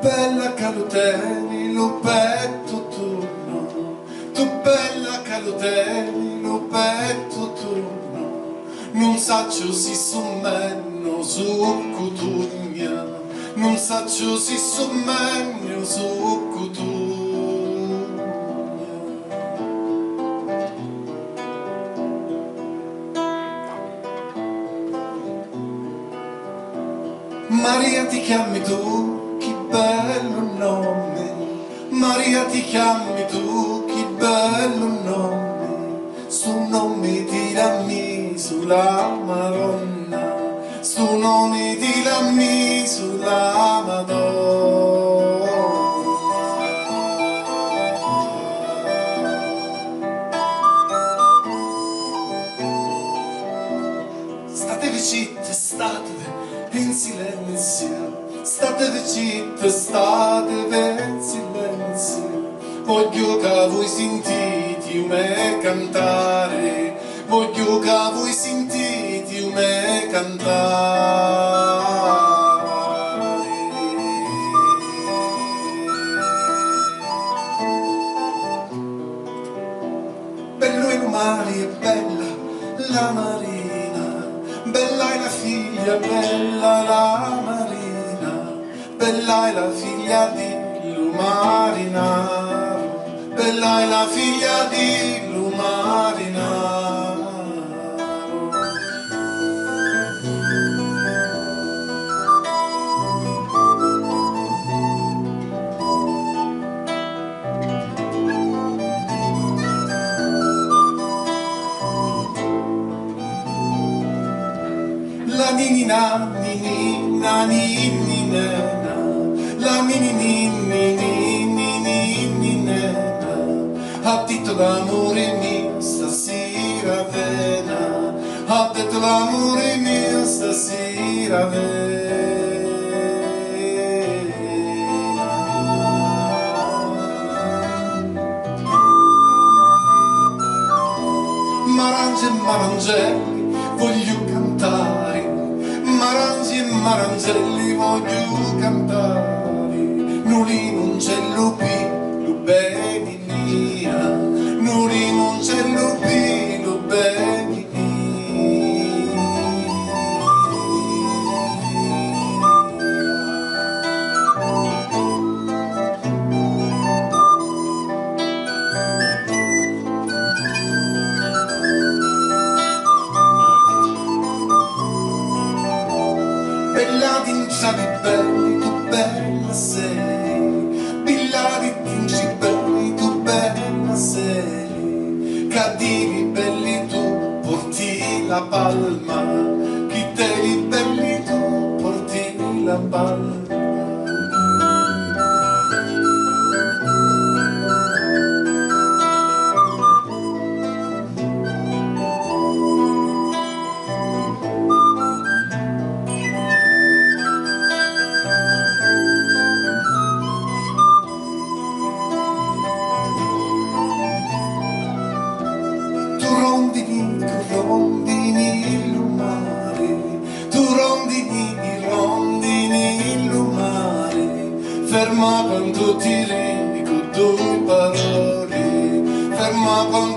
bella caluteni, lupetto turno, tu bella caluteni, lupetto turno, non saccio si sommenno su cutugna, non saccio si sommenno su cutugna. Maria ti chiami tu, che bello nome, Maria ti chiami tu, che bello nome, su nome di dammi sulla Madonna, su nome di dammi sulla Madonna. Statevi zitte, statevi in silenzio, statevi zitte, statevi in silenzio, voglio che voi sentite me cantare, voglio che voi sentite me cantare. Bello il mare è bella la marina, bella è la figlia, bella la marina, bella è la figlia di Lumarinaro, bella è la figlia di Lumarinaro. La ninina, ninina, ninina, la ninina, ha detto l'amore mio stasera vena, ha detto l'amore mio stasera vena. Marange e marangelli voglio cantare, marangi e marangelli voglio cantare, nuli non c'è lupi, lubeni mia, nuli non c'è lupi, lubeni mia. Bella d'inciavi belli, tu bella sei, bella d'inci belli, tu bella sei, cattivi belli tu porti la palma, chi te li belli tu porti la palma. Tu rondini il mare, tu rondini il mare, ferma quando ti dico due parole, ferma quando